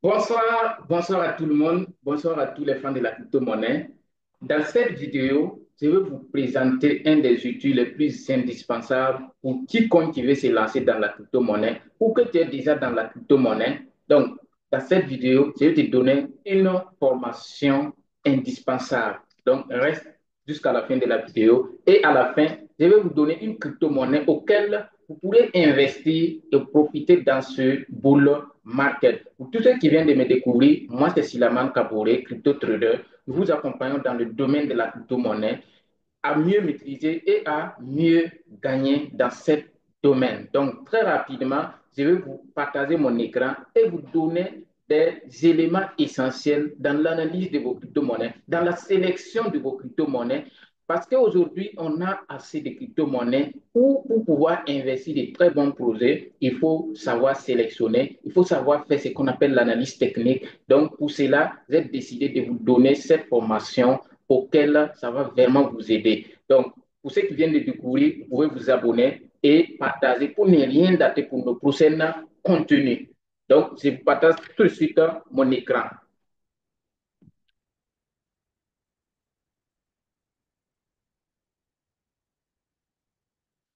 Bonsoir à tout le monde, bonsoir à tous les fans de la crypto-monnaie. Dans cette vidéo, je vais vous présenter un des outils les plus indispensables pour quiconque qui veut se lancer dans la crypto-monnaie ou que tu es déjà dans la crypto-monnaie. Donc, dans cette vidéo, je vais te donner une formation indispensable. Donc, reste jusqu'à la fin de la vidéo et à la fin, je vais vous donner une crypto-monnaie auquel vous pourrez investir et profiter dans ce bull market. Pour tous ceux qui viennent de me découvrir, moi c'est Silaman Kabouré, crypto trader. Nous vous accompagnons dans le domaine de la crypto-monnaie à mieux maîtriser et à mieux gagner dans ce domaine. Donc, très rapidement, je vais vous partager mon écran et vous donner des éléments essentiels dans l'analyse de vos crypto-monnaies, dans la sélection de vos crypto-monnaies, parce qu'aujourd'hui, on a assez de crypto-monnaies où pour pouvoir investir de très bons projets, il faut savoir sélectionner, il faut savoir faire ce qu'on appelle l'analyse technique. Donc, pour cela, j'ai décidé de vous donner cette formation auquel ça va vraiment vous aider. Donc, pour ceux qui viennent de découvrir, vous pouvez vous abonner et partager pour ne rien dater pour nos prochains contenus. Donc, je vous partage tout de suite mon écran.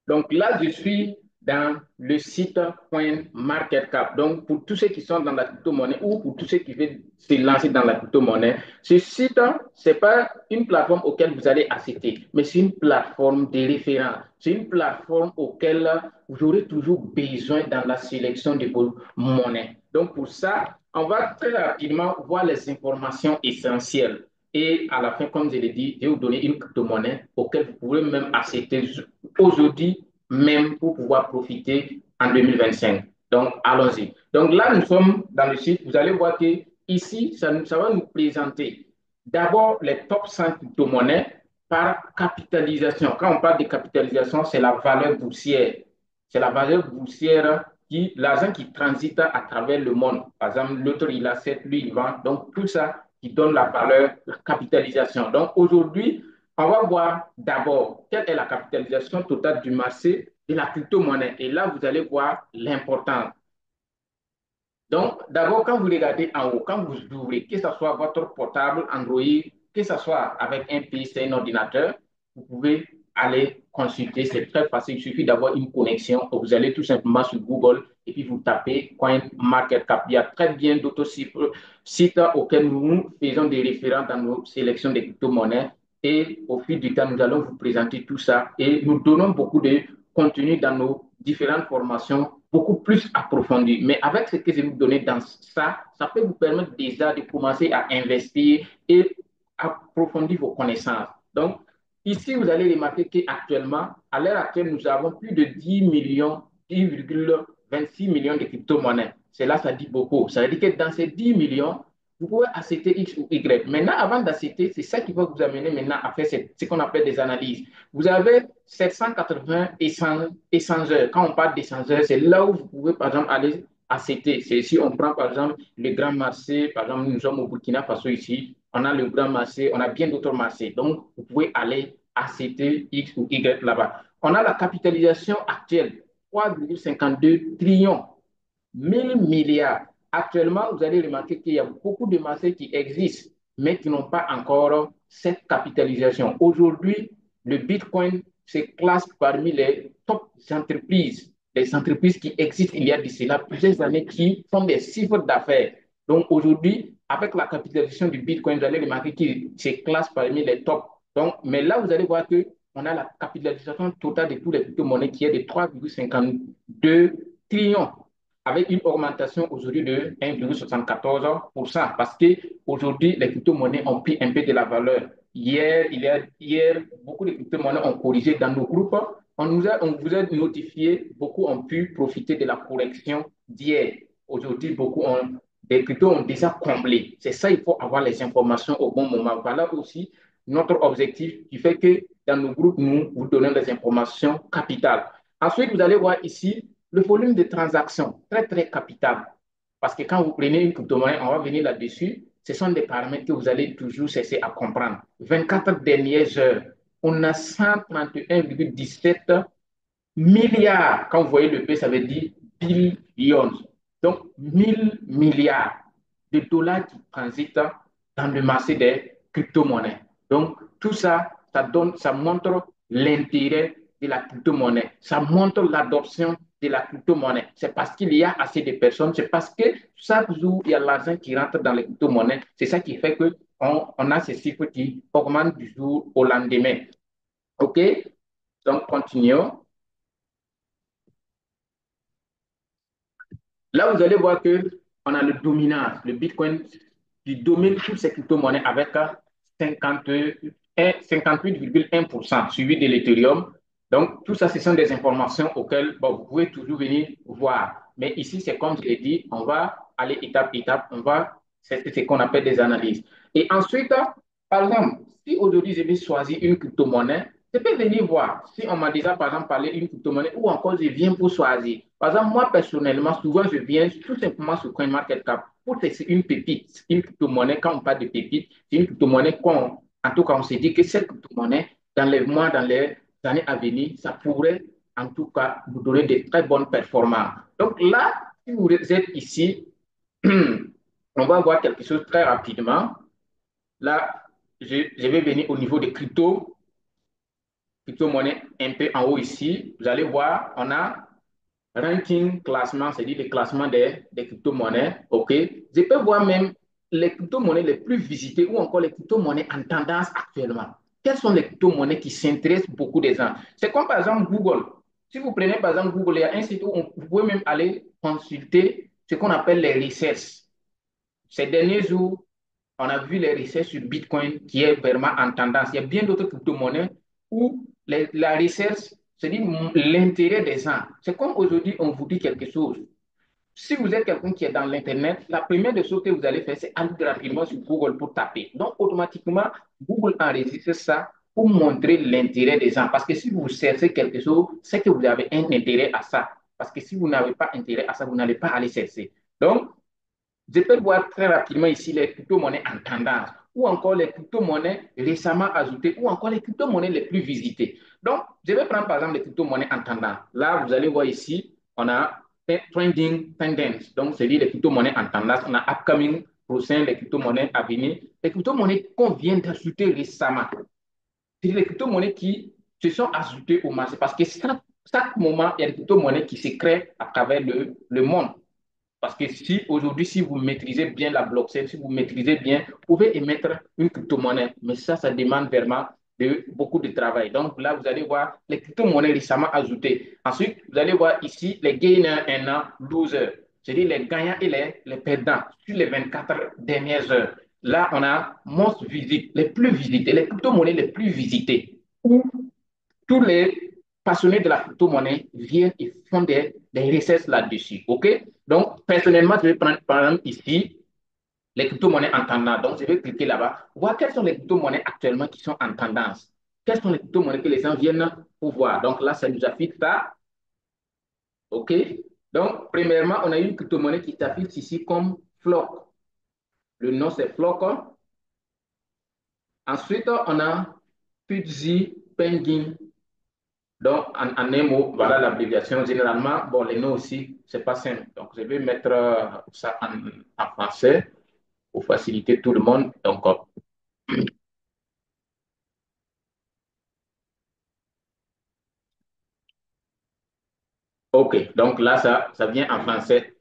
Donc là, je suis dans le site .marketcap. Donc, pour tous ceux qui sont dans la crypto-monnaie ou pour tous ceux qui veulent se lancer dans la crypto-monnaie, ce site, ce n'est pas une plateforme auquel vous allez assister, mais c'est une plateforme de référence. C'est une plateforme auquel vous aurez toujours besoin dans la sélection de vos monnaies. Donc, pour ça, on va très rapidement voir les informations essentielles. Et à la fin, comme je l'ai dit, je vais vous donner une crypto-monnaie auquel vous pouvez même assister aujourd'hui même pour pouvoir profiter en 2025. Donc, allons-y. Donc là, nous sommes dans le site. Vous allez voir que ici, ça va nous présenter d'abord les top 5 crypto-monnaies par capitalisation. Quand on parle de capitalisation, c'est la valeur boursière. C'est la valeur boursière qui, l'argent qui transite à travers le monde. Par exemple, l'autre, il achète, lui, il vend. Donc, tout ça qui donne la valeur, la capitalisation. Donc, aujourd'hui, on va voir d'abord quelle est la capitalisation totale du marché de la crypto-monnaie. Et là, vous allez voir l'importance. Donc, d'abord, quand vous regardez en haut, quand vous ouvrez, que ce soit votre portable Android, que ce soit avec un PC, un ordinateur, vous pouvez aller consulter. C'est très facile. Il suffit d'avoir une connexion. Vous allez tout simplement sur Google et puis vous tapez CoinMarketCap. Il y a très bien d'autres sites auxquels nous faisons des références dans nos sélections de crypto-monnaies. Et au fil du temps, nous allons vous présenter tout ça et nous donnons beaucoup de contenu dans nos différentes formations beaucoup plus approfondies. Mais avec ce que je vais vous donner dans ça, ça peut vous permettre déjà de commencer à investir et approfondir vos connaissances. Donc, ici, vous allez remarquer qu'actuellement, à l'heure actuelle, nous avons plus de 10 millions, 10,26 millions de crypto-monnaies. Cela, ça dit beaucoup. Ça veut dire que dans ces 10 millions, vous pouvez accepter X ou Y. Maintenant, avant d'accepter, c'est ça qui va vous amener maintenant à faire ce qu'on appelle des analyses. Vous avez 780 échangeurs. Quand on parle d'échangeurs, c'est là où vous pouvez, par exemple, aller accepter. C'est si on prend, par exemple, le grand marché, par exemple, nous sommes au Burkina Faso ici, on a le grand marché, on a bien d'autres marchés. Donc, vous pouvez aller accepter X ou Y là-bas. On a la capitalisation actuelle, 3,52 trillions, 1000 milliards. Actuellement, vous allez remarquer qu'il y a beaucoup de marchés qui existent, mais qui n'ont pas encore cette capitalisation. Aujourd'hui, le Bitcoin se classe parmi les top entreprises, les entreprises qui existent il y a de cela plusieurs années, qui font des chiffres d'affaires. Donc aujourd'hui, avec la capitalisation du Bitcoin, vous allez remarquer qu'il se classe parmi les top. Donc, mais là, vous allez voir que on a la capitalisation totale de toutes les crypto-monnaies qui est de 3,52 trillions avec une augmentation aujourd'hui de 1,74% parce qu'aujourd'hui, les crypto-monnaies ont pris un peu de la valeur. Hier, beaucoup de crypto-monnaies ont corrigé dans nos groupes. On vous a notifié, beaucoup ont pu profiter de la correction d'hier. Aujourd'hui, des cryptos ont déjà comblé. C'est ça, il faut avoir les informations au bon moment. Voilà aussi notre objectif qui fait que dans nos groupes, nous vous donnons des informations capitales. Ensuite, vous allez voir ici le volume de transactions, très, très capital. Parce que quand vous prenez une crypto-monnaie, on va venir là-dessus, ce sont des paramètres que vous allez toujours cesser à comprendre. 24 dernières heures, on a 131,17 milliards. Quand vous voyez le P, ça veut dire billions. Donc, 1000 milliards. de dollars qui transitent dans le marché des crypto-monnaies. Donc, tout ça, ça montre l'intérêt de la crypto-monnaie. Ça montre l'adoption de la crypto-monnaie. C'est parce qu'il y a assez de personnes, c'est parce que chaque jour, il y a l'argent qui rentre dans les crypto-monnaies. C'est ça qui fait qu'on a ces chiffres qui augmentent du jour au lendemain. OK? Donc, continuons. Là, vous allez voir qu'on a le dominant, le Bitcoin qui domine toutes ces crypto-monnaies avec 58,1%, suivi de l'Ethereum. Donc, tout ça, ce sont des informations auxquelles bon, vous pouvez toujours venir voir. Mais ici, c'est comme je l'ai dit, on va aller étape par étape, c'est ce qu'on appelle des analyses. Et ensuite, par exemple, si aujourd'hui je vais choisir une crypto-monnaie, je peux venir voir si on m'a déjà, par exemple, parlé d'une crypto-monnaie ou encore je viens pour choisir. Par exemple, moi, personnellement, souvent, je viens tout simplement sur CoinMarketCap pour tester une pépite, une crypto-monnaie. Quand on parle de pépite, c'est une crypto-monnaie en tout cas, on s'est dit que cette crypto-monnaie, dans les mois, dans les années à venir, ça pourrait, en tout cas, vous donner de très bonnes performances. Donc là, si vous êtes ici, on va voir quelque chose très rapidement. Là, je vais venir au niveau des crypto-monnaies un peu en haut ici. Vous allez voir, on a ranking, classement, c'est-à-dire le classement des crypto-monnaies. OK? Je peux voir même les crypto-monnaies les plus visitées ou encore les crypto-monnaies en tendance actuellement. Quelles sont les crypto-monnaies qui s'intéressent beaucoup des gens? C'est comme par exemple Google. Si vous prenez par exemple Google, il y a un site où vous pouvez même aller consulter ce qu'on appelle les recherches. Ces derniers jours, on a vu les recherches sur Bitcoin qui est vraiment en tendance. Il y a bien d'autres crypto-monnaies où la recherche, c'est-à-dire l'intérêt des gens. C'est comme aujourd'hui, on vous dit quelque chose. Si vous êtes quelqu'un qui est dans l'Internet, la première des choses que vous allez faire, c'est aller rapidement sur Google pour taper. Donc, automatiquement, Google enregistre ça pour montrer l'intérêt des gens. Parce que si vous cherchez quelque chose, c'est que vous avez un intérêt à ça. Parce que si vous n'avez pas intérêt à ça, vous n'allez pas aller chercher. Donc, je peux voir très rapidement ici les crypto-monnaies en tendance ou encore les crypto-monnaies récemment ajoutées ou encore les crypto-monnaies les plus visitées. Donc, je vais prendre par exemple les crypto-monnaies en tendance. Là, vous allez voir ici, on a trending tendance. Donc, c'est-à-dire les crypto-monnaies en tendance. On a upcoming, prochain, les crypto-monnaies à venir. Les crypto-monnaies qu'on vient d'ajouter récemment. C'est les crypto-monnaies qui se sont ajoutées au marché parce que chaque moment, il y a des crypto-monnaies qui se créent à travers le monde. Parce que si aujourd'hui, si vous maîtrisez bien la blockchain, si vous maîtrisez bien, vous pouvez émettre une crypto-monnaie. Mais ça demande vraiment beaucoup de travail. Donc là, vous allez voir les crypto-monnaies récemment ajoutées. Ensuite, vous allez voir ici les gagnants 1 an, 12 heures. C'est-à-dire les gagnants et les perdants sur les 24 dernières heures. Là, on a most visite, les plus visités, les crypto-monnaies les plus visitées, où tous les passionnés de la crypto-monnaie viennent et font des recherches là-dessus. OK? Donc, personnellement, je vais prendre par exemple ici les crypto-monnaies en tendance. Donc, je vais cliquer là-bas, voir quelles sont les crypto-monnaies actuellement qui sont en tendance. Quelles sont les crypto-monnaies que les gens viennent pour voir. Donc là, ça nous affiche ça. OK? Donc, premièrement, on a une crypto-monnaie qui s'affiche ici comme Flock. Le nom, c'est Flock. Ensuite, on a Pudzi Penguin. Donc, en un mot, voilà l'abréviation. Généralement, bon, les noms aussi, c'est pas simple. Donc, je vais mettre ça en français pour faciliter tout le monde. Donc, OK. Donc là, ça vient en français.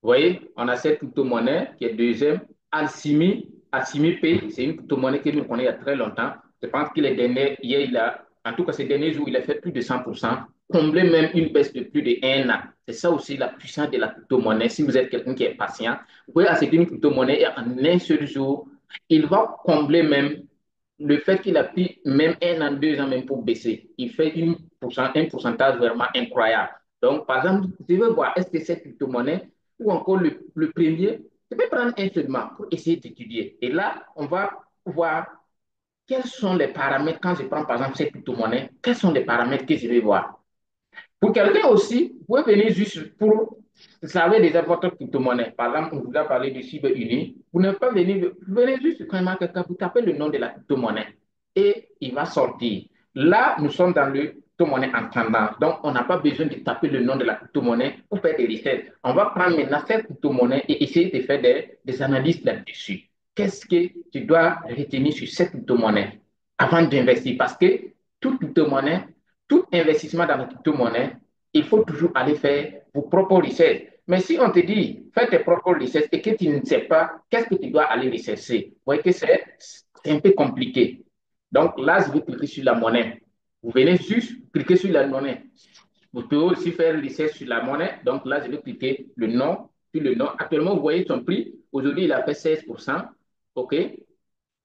Vous voyez, on a cette crypto-monnaie qui est deuxième. Alchemy Pay, c'est une crypto-monnaie que nous connaissons il y a très longtemps. Je pense qu'il est dernier, hier, en tout cas ces derniers jours, il a fait plus de 100%, comblé même une baisse de plus de 1 an. C'est ça aussi la puissance de la crypto-monnaie. Si vous êtes quelqu'un qui est patient, vous pouvez acheter une crypto-monnaie et en un seul jour, il va combler même le fait qu'il a pris même 1 an, 2 ans même pour baisser. Il fait un pourcentage vraiment incroyable. Donc, par exemple, je veux voir, est-ce que cette crypto-monnaie ou encore le premier, je vais prendre un segment pour essayer d'étudier. Et là, on va voir quels sont les paramètres, quand je prends par exemple cette crypto-monnaie, quels sont les paramètres que je vais voir. Pour quelqu'un aussi, vous pouvez venir juste pour savoir déjà votre crypto-monnaie. Par exemple, on vous a parlé de CyberUni. Vous ne pouvez pas venir, vous venez juste quand même, vous tapez le nom de la crypto-monnaie et il va sortir. Là, nous sommes dans crypto-monnaie en tendance. Donc, on n'a pas besoin de taper le nom de la crypto-monnaie pour faire des recettes. On va prendre maintenant cette crypto-monnaie et essayer de faire des analyses là-dessus. Qu'est-ce que tu dois retenir sur cette crypto-monnaie avant d'investir? Parce que toute crypto-monnaie, tout investissement dans la crypto-monnaie, il faut toujours aller faire vos propres recettes. Mais si on te dit, fais tes propres recettes et que tu ne sais pas, qu'est-ce que tu dois aller rechercher? Vous voyez que c'est un peu compliqué. Donc là, je vais cliquer sur la monnaie. Vous venez juste cliquer sur la monnaie. Vous pouvez aussi faire l'essai sur la monnaie. Donc là, je vais cliquer le nom, sur le nom. Actuellement, vous voyez son prix. Aujourd'hui, il a fait 16%. OK?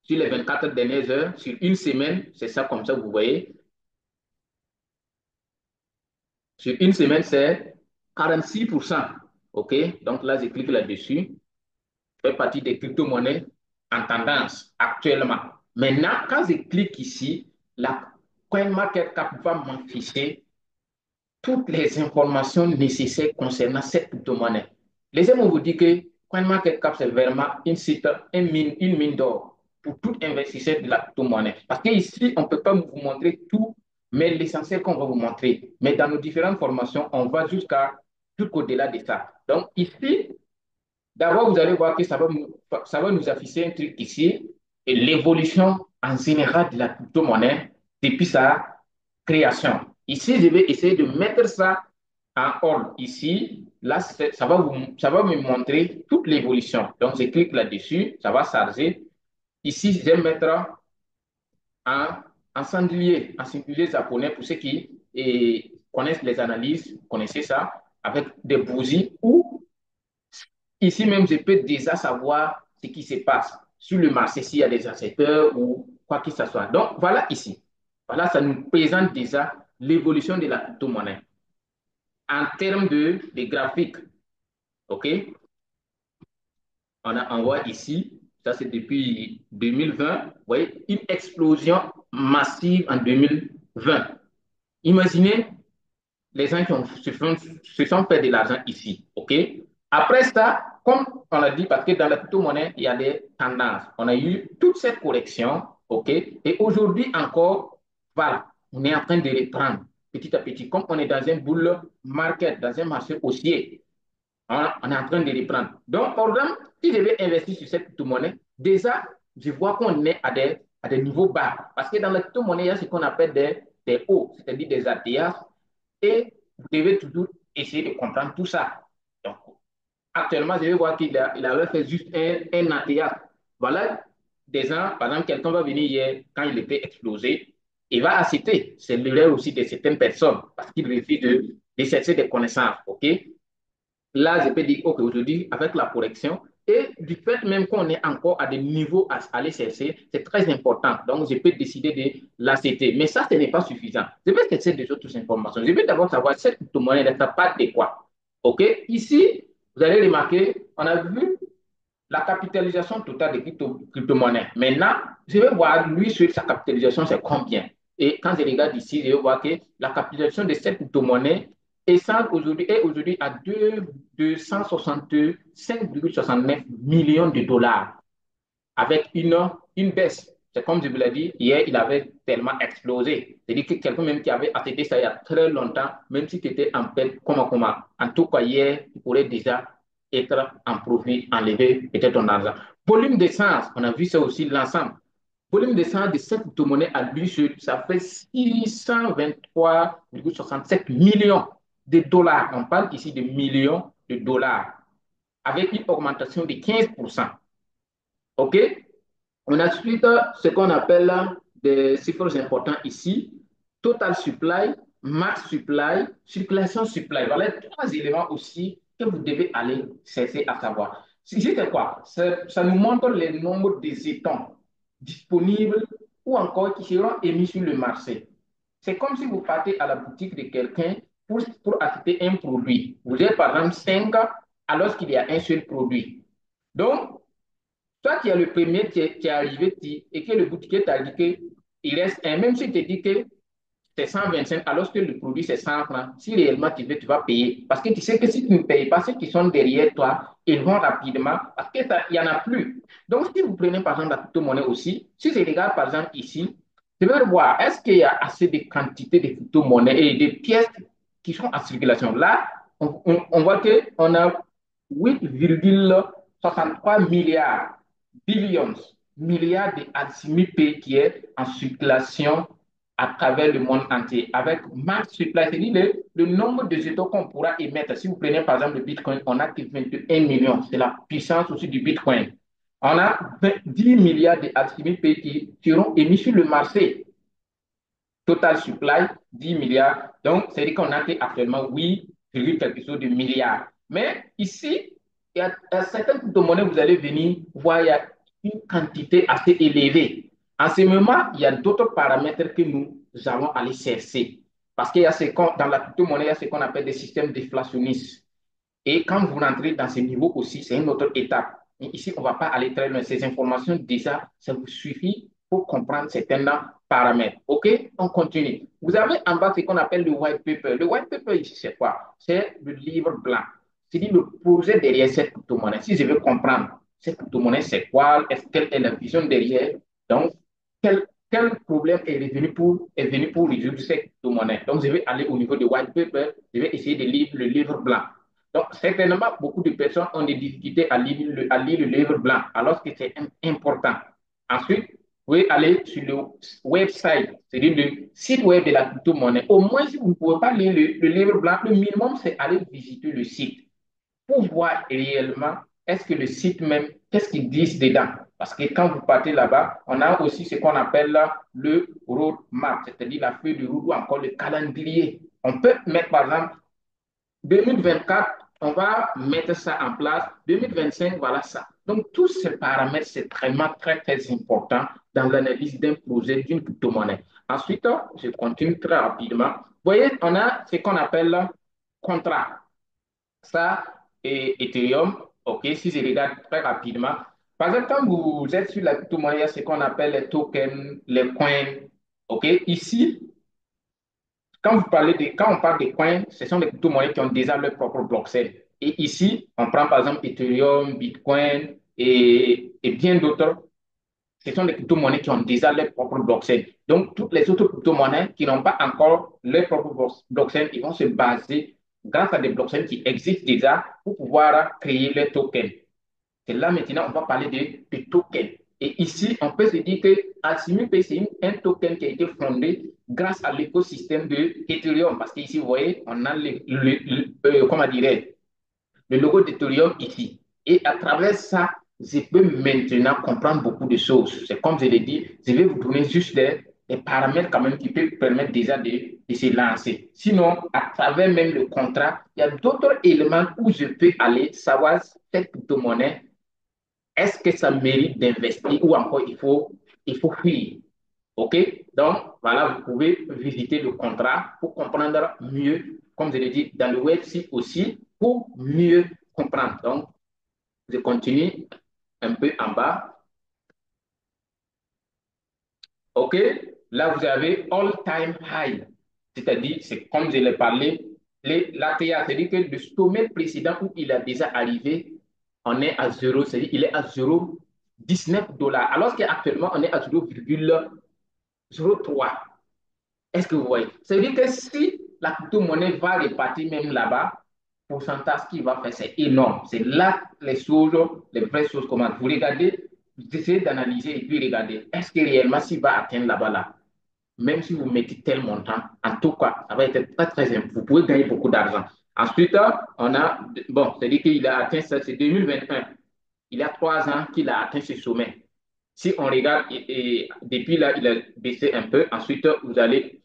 Sur les 24 dernières heures, sur une semaine, c'est ça comme ça, vous voyez. Sur une semaine, c'est 46%. OK? Donc là, je clique là-dessus. Fait partie des crypto-monnaies en tendance actuellement. Maintenant, quand je clique ici, la CoinMarketCap va m'afficher toutes les informations nécessaires concernant cette crypto-monnaie. Laissez-moi vous dire que CoinMarketCap, c'est vraiment une mine d'or pour tout investisseur de la crypto-monnaie. Parce qu'ici, on ne peut pas vous montrer tout, mais l'essentiel qu'on va vous montrer. Mais dans nos différentes formations, on va jusqu'à tout au-delà de ça. Donc ici, d'abord, vous allez voir que ça va nous afficher un truc ici, et l'évolution en général de la crypto-monnaie depuis sa création. Ici, je vais essayer de mettre ça en ordre. Ici, là, ça va me montrer toute l'évolution. Donc, je clique là-dessus, ça va charger. Ici, je vais mettre en, en singulier japonais pour ceux qui connaissent les analyses, connaissez ça, avec des bougies ou ici même, je peux déjà savoir ce qui se passe sur le marché, s'il y a des acheteurs ou quoi que ce soit. Donc, voilà ici. Voilà, ça nous présente déjà l'évolution de la crypto-monnaie en termes de graphiques. OK? On voit ici, ça c'est depuis 2020, vous voyez, une explosion massive en 2020. Imaginez les gens qui se sont fait de l'argent ici. OK? Après ça, comme on l'a dit, parce que dans la crypto-monnaie, il y a des tendances. On a eu toute cette correction. OK? Et aujourd'hui encore, voilà, on est en train de reprendre petit à petit. Comme on est dans un bull market, dans un marché haussier, on est en train de reprendre. Donc, par exemple, si je vais investir sur cette crypto-monnaie, déjà, je vois qu'on est à des niveaux bas. Parce que dans la crypto-monnaie, il y a ce qu'on appelle des hauts, c'est-à-dire des ATH, et vous devez toujours essayer de comprendre tout ça. Donc, actuellement, je vais voir il avait fait juste un ATH. Voilà des gens, par exemple, quelqu'un va venir hier, quand il était explosé, il va assister. C'est l'erreur aussi de certaines personnes, parce qu'il refuse de chercher des connaissances. OK? Là, je peux dire, OK, aujourd'hui, avec la correction, et du fait même qu'on est encore à des niveaux à aller chercher, c'est très important. Donc, je peux décider de l'accepter. Mais ça, ce n'est pas suffisant. Je vais chercher des autres informations. Je vais d'abord savoir si cette crypto-monnaie n'est pas de quoi. OK? Ici, vous allez remarquer, on a vu la capitalisation totale des crypto-monnaies. Maintenant, je vais voir, lui, sur sa capitalisation, c'est combien. Et quand je regarde ici, je vais voir que la capitalisation de cette crypto-monnaie est aujourd'hui à 265,69 millions de dollars avec une baisse. C'est comme je vous l'ai dit, hier, il avait tellement explosé. C'est-à-dire que quelqu'un même qui avait acheté ça il y a très longtemps, même si tu étais en perte, comment. En tout cas, hier, il pourrait déjà être en profit, enlever peut-être ton argent. Volume d'essence, on a vu ça aussi, l'ensemble. Volume d'essence de cette crypto-monnaie à lui seul, ça fait 623,67 millions de dollars. On parle ici de millions de dollars, avec une augmentation de 15%. OK? On a ensuite ce qu'on appelle des chiffres importants ici. Total supply, max supply, circulation supply. Voilà trois éléments aussi que vous devez aller chercher à savoir. C'est quoi? Ça nous montre le nombre de jetons disponibles ou encore qui seront émis sur le marché. C'est comme si vous partez à la boutique de quelqu'un pour acheter un produit. Vous avez par exemple 5 alors qu'il y a un seul produit. Donc, toi qui es le premier qui est arrivé et que le boutiquier t'a dit qu'il reste un, même s'il te dit que c'est 125 alors que le produit c'est 100 francs, si réellement tu veux, tu vas payer. Parce que tu sais que si tu ne payes pas, ceux qui sont derrière toi, ils vont rapidement parce qu'il n'y en a plus. Donc, si vous prenez par exemple la crypto-monnaie aussi, si je regarde par exemple ici, Je veux voir, est-ce qu'il y a assez de quantité de crypto-monnaies et de pièces qui sont en circulation? Là, on voit qu'on a 8,63 billions, milliards de Alchemy qui est en circulation à travers le monde entier, avec max supply, c'est-à-dire le nombre de jetons qu'on pourra émettre. Si vous prenez par exemple le Bitcoin, on a que 21 millions. C'est la puissance aussi du Bitcoin. On a 10 milliards de Alchemy qui seront émis sur le marché. Total supply, 10 milliards. Donc, c'est-à-dire qu'on a actuellement 8, quelque chose de milliards. Mais ici, il y a certaines crypto-monnaies, vous allez venir voir, il y a une quantité assez élevée. En ce moment, il y a d'autres paramètres que nous allons aller chercher. Parce qu'il y a dans la crypto-monnaie, il y a ce qu'on appelle des systèmes déflationnistes. Et quand vous rentrez dans ce niveau aussi, c'est une autre étape. Mais ici, on ne va pas aller très loin. Ces informations, déjà, ça vous suffit pour comprendre certains paramètres. OK? On continue. Vous avez en bas ce qu'on appelle le white paper. Le white paper, ici, c'est quoi? C'est le livre blanc. C'est-à-dire le projet derrière cette crypto-monnaie. Si je veux comprendre cette crypto-monnaie, c'est quoi? Quelle est la vision derrière? Donc, quel problème est venu pour résoudre cette crypto-monnaie? Donc, je vais aller au niveau du white paper. Je vais essayer de lire le livre blanc. Donc, certainement, beaucoup de personnes ont des difficultés à lire le livre blanc, alors que c'est important. Ensuite, vous pouvez aller sur le website, c'est-à-dire le site web de la crypto-monnaie. Au moins, si vous ne pouvez pas lire le livre blanc, le minimum, c'est aller visiter le site pour voir réellement est-ce que le site même, qu'est-ce qu'ils disent dedans. Parce que quand vous partez là-bas, on a aussi ce qu'on appelle le roadmap, c'est-à-dire la feuille de route ou encore le calendrier. On peut mettre, par exemple, 2024, on va mettre ça en place. 2025, voilà ça. Donc, tous ces paramètres, c'est vraiment très, très important dans l'analyse d'un projet d'une crypto-monnaie. Ensuite, je continue très rapidement. Vous voyez, on a ce qu'on appelle contrat. Ça, et Ethereum, OK, si je regarde très rapidement, par exemple, quand vous êtes sur la crypto-monnaie, il y a ce qu'on appelle les tokens, les coins. OK, ici, quand on parle de coins, ce sont des crypto-monnaies qui ont déjà leur propre blockchain. Et ici, on prend par exemple Ethereum, Bitcoin et bien d'autres. Ce sont des crypto-monnaies qui ont déjà leur propre blockchain. Donc, toutes les autres crypto-monnaies qui n'ont pas encore leur propre blockchain, ils vont se baser grâce à des blockchains qui existent déjà pour pouvoir créer les tokens. Et là, maintenant, on va parler de tokens. Et ici, on peut se dire que Asimi c'est un token qui a été fondé grâce à l'écosystème de Ethereum. Parce qu'ici, vous voyez, on a comment dirais le logo d'Ethereum ici. Et à travers ça, je peux maintenant comprendre beaucoup de choses. C'est comme je l'ai dit, je vais vous donner juste des paramètres quand même qui peuvent permettre déjà de se lancer. Sinon, à travers même le contrat, il y a d'autres éléments où je peux aller savoir cette crypto-monnaie est-ce que ça mérite d'investir ou encore il faut fuir? OK? Donc, voilà, vous pouvez visiter le contrat pour comprendre mieux, comme je l'ai dit, dans le website aussi, pour mieux comprendre. Donc, je continue un peu en bas. OK? Là, vous avez all-time high. C'est-à-dire, c'est comme je l'ai parlé, l'ATA, c'est-à-dire que le sommet précédent où il a déjà arrivé, on est à zéro, c'est-à-dire qu'il est à 0,19 $. Alors qu'actuellement, on est à 0,03. Est-ce que vous voyez? Ça veut dire que si la crypto-monnaie va repartir même là-bas, le pourcentage qu'il va faire, c'est énorme. C'est là les choses, les vraies choses commencent. Vous regardez, vous essayez d'analyser et puis regardez, est-ce que réellement s'il va atteindre là-bas là? Même si vous mettez tel montant, en tout cas, ça va être pas très simple. Vous pouvez gagner beaucoup d'argent. Ensuite, on a, bon, c'est-à-dire qu'il a atteint ça, c'est 2021. Il y a 3 ans qu'il a atteint ce sommet. Si on regarde, depuis là, il a baissé un peu. Ensuite, vous avez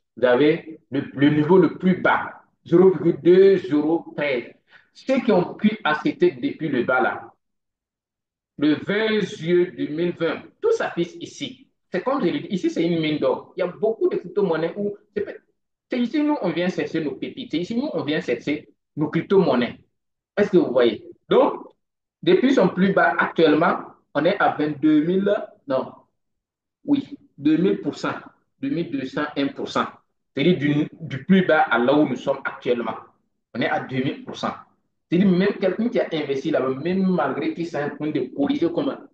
le niveau le plus bas, 0,2013. Ceux qui ont pu acheter depuis le bas là, le 20 juillet 2020, tout s'affiche ici. C'est comme je l'ai dit, ici c'est une mine d'or. Il y a beaucoup de crypto-monnaies où c'est ici nous on vient chercher nos pépites, c'est ici nous on vient chercher nos crypto-monnaies. Est-ce que vous voyez? Donc, depuis son plus bas actuellement, on est à 22 000, non, oui, 2000%, 2201%. C'est-à-dire du plus bas à là où nous sommes actuellement. On est à 2000%. C'est-à-dire même quelqu'un qui a investi là-bas, même malgré qu'il s'est en train de corriger,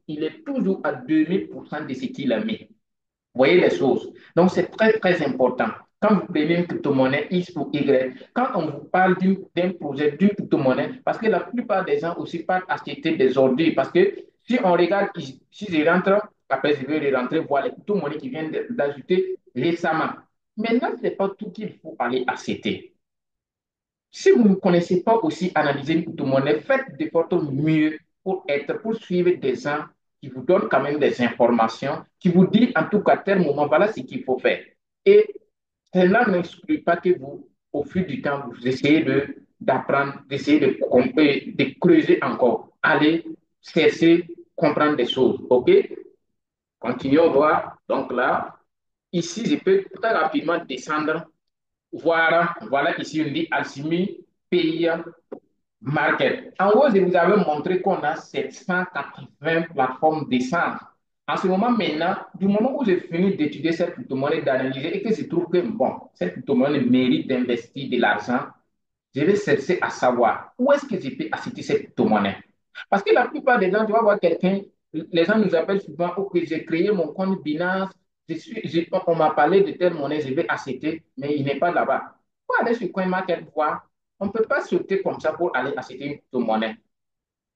il est toujours à 2000% de ce qu'il a mis. voyez les choses. Donc, c'est très, très important. Quand vous prenez une crypto-monnaie X ou Y, quand on vous parle d'un projet, d'une crypto-monnaie, parce que la plupart des gens aussi partent acheter des ordures, parce que si on regarde, si je rentre, après je vais rentrer voir les crypto-monnaies qui viennent d'ajouter récemment. Maintenant, ce n'est pas tout qu'il faut aller acheter. Si vous ne connaissez pas aussi analyser une crypto-monnaie, faites de votre mieux pour suivre des gens qui vous donnent quand même des informations, qui vous disent en tout cas à tel moment, voilà ce qu'il faut faire. Et cela n'exclut pas que vous, au fil du temps, vous essayez d'apprendre, d'essayer de creuser encore. Allez chercher, comprendre des choses. OK? Continuons voir. Donc là, ici, je peux très rapidement descendre. Voilà ici, on dit Alchimie Pays Market. En gros, je vous avais montré qu'on a 780 plateformes d'essence. En ce moment, maintenant, du moment où j'ai fini d'étudier cette crypto-monnaie, d'analyser et que je trouve que, bon, cette crypto-monnaie mérite d'investir de l'argent, je vais chercher à savoir où est-ce que je peux acheter cette crypto-monnaie. Parce que la plupart des gens, tu vas voir quelqu'un, les gens nous appellent souvent, ok, j'ai créé mon compte Binance, on m'a parlé de telle monnaie, je vais acheter, mais il n'est pas là-bas. Pour aller sur CoinMarket, voir, on ne peut pas sauter comme ça pour aller acheter une crypto-monnaie.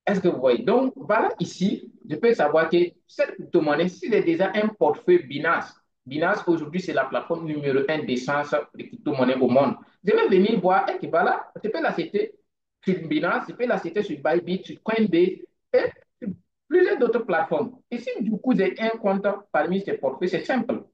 Est-ce que vous voyez? Donc, voilà, ici, je peux savoir que cette crypto-monnaie, si j'ai déjà un portefeuille Binance, Binance, aujourd'hui, c'est la plateforme numéro un d'échange de crypto-monnaie au monde. Je vais venir voir, et que voilà, je peux l'acheter sur Binance, je peux l'acheter sur Bybit, sur Coinbase, et sur plusieurs d'autres plateformes. Et si du coup, j'ai un compte parmi ces portefeuilles, c'est simple.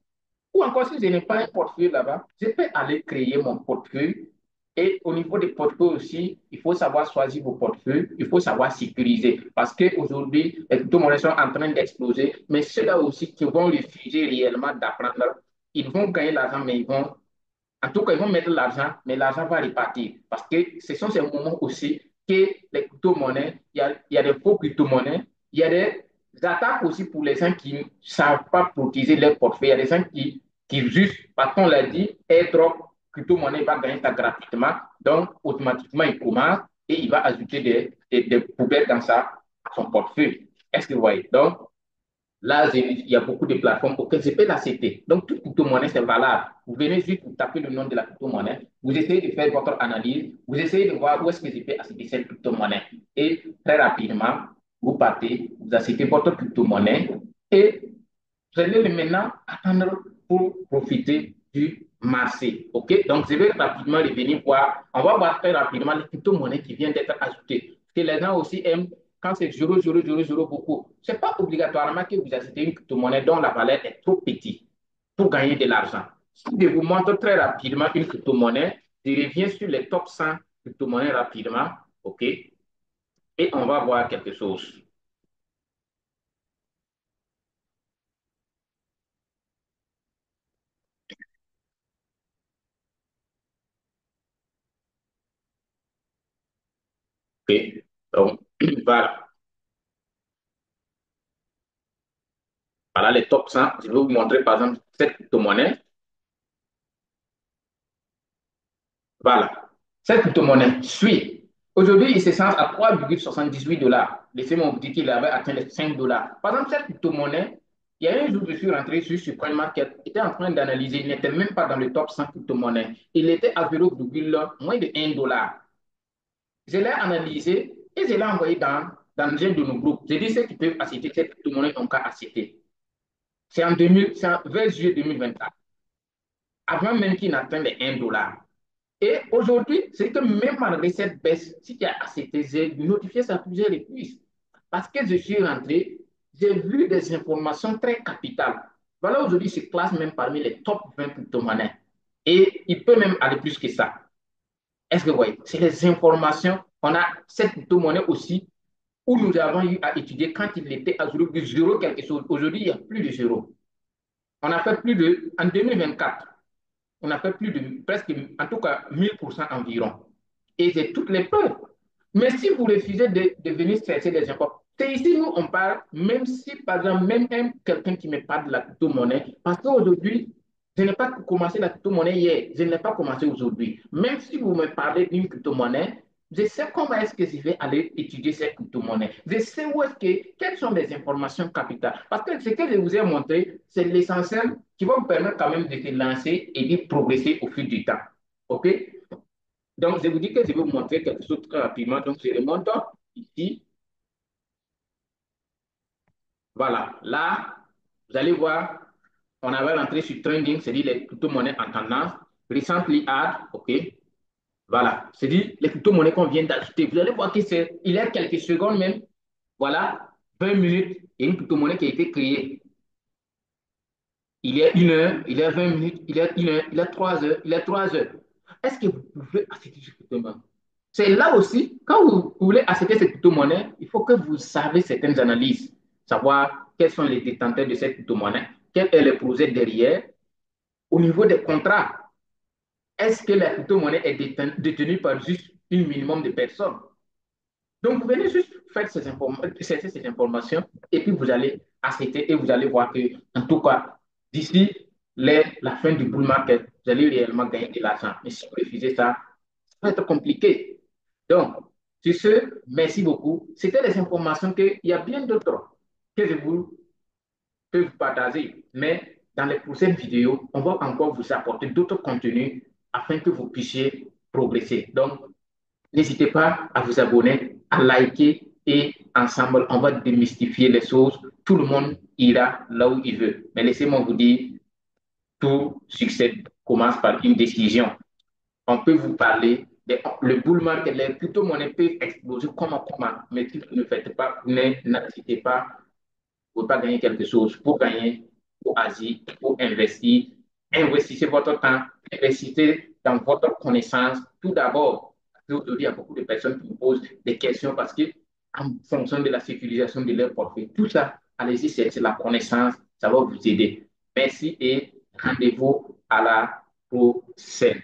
Ou encore, si je n'ai pas un portefeuille là-bas, je peux aller créer mon portefeuille. Et au niveau des portefeuilles aussi, il faut savoir choisir vos portefeuilles, il faut savoir sécuriser. Parce qu'aujourd'hui, les crypto-monnaies sont en train d'exploser, mais ceux-là aussi qui vont refuser réellement d'apprendre, ils vont gagner l'argent, mais ils vont en tout cas, ils vont mettre l'argent, mais l'argent va repartir. Parce que ce sont ces moments aussi que les crypto-monnaies, il y a des faux crypto-monnaies, il y a des attaques aussi pour les gens qui ne savent pas protéger leur portefeuille. Il y a des gens qui juste, parce qu'on l'a dit, airdrop, crypto-monnaie va gagner ça gratuitement. Donc, automatiquement, il commence et il va ajouter des poubelles dans son portefeuille. Est-ce que vous voyez? Donc, là, il y a beaucoup de plateformes auxquelles je peux l'accepter. Donc, toute crypto-monnaie, c'est valable. Vous venez juste, vous tapez le nom de la crypto-monnaie, vous essayez de faire votre analyse, vous essayez de voir où est-ce que je peux acheter cette crypto-monnaie. Et très rapidement, vous partez, vous achetez votre crypto-monnaie et vous allez maintenant attendre pour profiter du marché. OK? Donc, je vais rapidement revenir voir. On va voir très rapidement les crypto-monnaies qui viennent d'être ajoutées. Parce que les gens aussi aiment quand c'est 0,000 beaucoup. Ce n'est pas obligatoirement que vous achetez une crypto-monnaie dont la valeur est trop petite pour gagner de l'argent. Si je vous montre très rapidement une crypto-monnaie, je reviens sur les top 100 crypto-monnaies rapidement. OK? Et on va voir quelque chose. OK? Donc, voilà. Voilà les top 100. Je vais vous montrer par exemple cette crypto-monnaie. Voilà. Cette crypto-monnaie suit. Aujourd'hui, il se sent à 3,78 $. Laissez-moi vous dire qu'il avait atteint les 5 $. Par exemple, cette crypto-monnaie, il y a un jour, je suis rentré sur CoinMarket, il était en train d'analyser, il n'était même pas dans le top 100 crypto-monnaies. Il était à 0, moins de 1 $. Je l'ai analysé et je l'ai envoyé dans un de nos groupes. J'ai dit ceux qui peuvent acheter cette crypto-monnaie n'ont qu'à acheter. C'est en 20 juillet 2024, avant même qu'il n'atteigne les 1 $. Et aujourd'hui, c'est que même malgré cette baisse, si tu as accepté, j'ai notifié ça à plusieurs reprises. Parce que je suis rentré, j'ai vu des informations très capitales. Voilà, aujourd'hui, se classe même parmi les top 20 crypto-monnaies. Et il peut même aller plus que ça. Est-ce que vous voyez? C'est les informations. On a cette crypto-monnaie aussi où nous avons eu à étudier quand il était à 0 quelque chose. Aujourd'hui, il y a plus de zéro. On a fait plus de, en 2024, on a fait plus de presque, en tout cas, 1000% environ. Et j'ai toutes les preuves. Mais si vous refusez de venir chercher des infos, c'est ici où on parle, même si, par exemple, même quelqu'un qui me parle de la crypto-monnaie, parce qu'aujourd'hui, je n'ai pas commencé la crypto-monnaie hier, je n'ai pas commencé aujourd'hui. Même si vous me parlez d'une crypto-monnaie, Je sais comment est-ce que je vais aller étudier ces crypto-monnaies. Je sais quelles sont les informations capitales. Parce que ce que je vous ai montré, c'est l'essentiel qui va vous permettre quand même de se lancer et de progresser au fil du temps. OK? Donc, je vous dis que je vais vous montrer quelque chose très rapidement. Donc, je remonte ici. Voilà. Là, vous allez voir, on avait rentré sur trending, c'est-à-dire les crypto-monnaies en tendance. Recently add, OK? Voilà, c'est-à-dire les crypto-monnaies qu'on vient d'ajouter. Vous allez voir il y a quelques secondes même, voilà, 20 minutes, il y a une crypto-monnaie qui a été créée. Il y a 1 heure, il y a 20 minutes, il y a 1 heure, il y a 3 heures, il y a 3 heures. Est-ce que vous pouvez acheter cette crypto-monnaie? C'est là aussi, quand vous voulez acheter cette crypto-monnaie, il faut que vous savez certaines analyses, savoir quels sont les détenteurs de cette crypto-monnaie, quel est le projet derrière, au niveau des contrats. Est-ce que la crypto-monnaie est détenue par juste un minimum de personnes? Donc, vous venez juste faire chercher ces informations et puis vous allez acheter et vous allez voir que, en tout cas, d'ici la fin du bull market, vous allez réellement gagner de l'argent. Mais si vous refusez ça, ça va être compliqué. Donc, sur ce, merci beaucoup. C'était les informations qu'il y a bien d'autres que je vous peux vous partager. Mais dans les prochaines vidéos, on va encore vous apporter d'autres contenus afin que vous puissiez progresser. Donc, n'hésitez pas à vous abonner, à liker et ensemble, on va démystifier les choses. Tout le monde ira là où il veut. Mais laissez-moi vous dire, tout succès commence par une décision. On peut vous parler, le bull market, les crypto-monnaies peuvent exploser comment, mais si vous ne faites pas, n'acceptez pas, vous ne pouvez pas gagner quelque chose. Pour gagner, il faut agir, il faut investir. Investissez votre temps, investissez dans votre connaissance. Tout d'abord, aujourd'hui, il y a beaucoup de personnes qui me posent des questions parce que, en fonction de la sécurisation de leur portefeuille, tout ça, allez-y, c'est la connaissance, ça va vous aider. Merci et rendez-vous à la prochaine.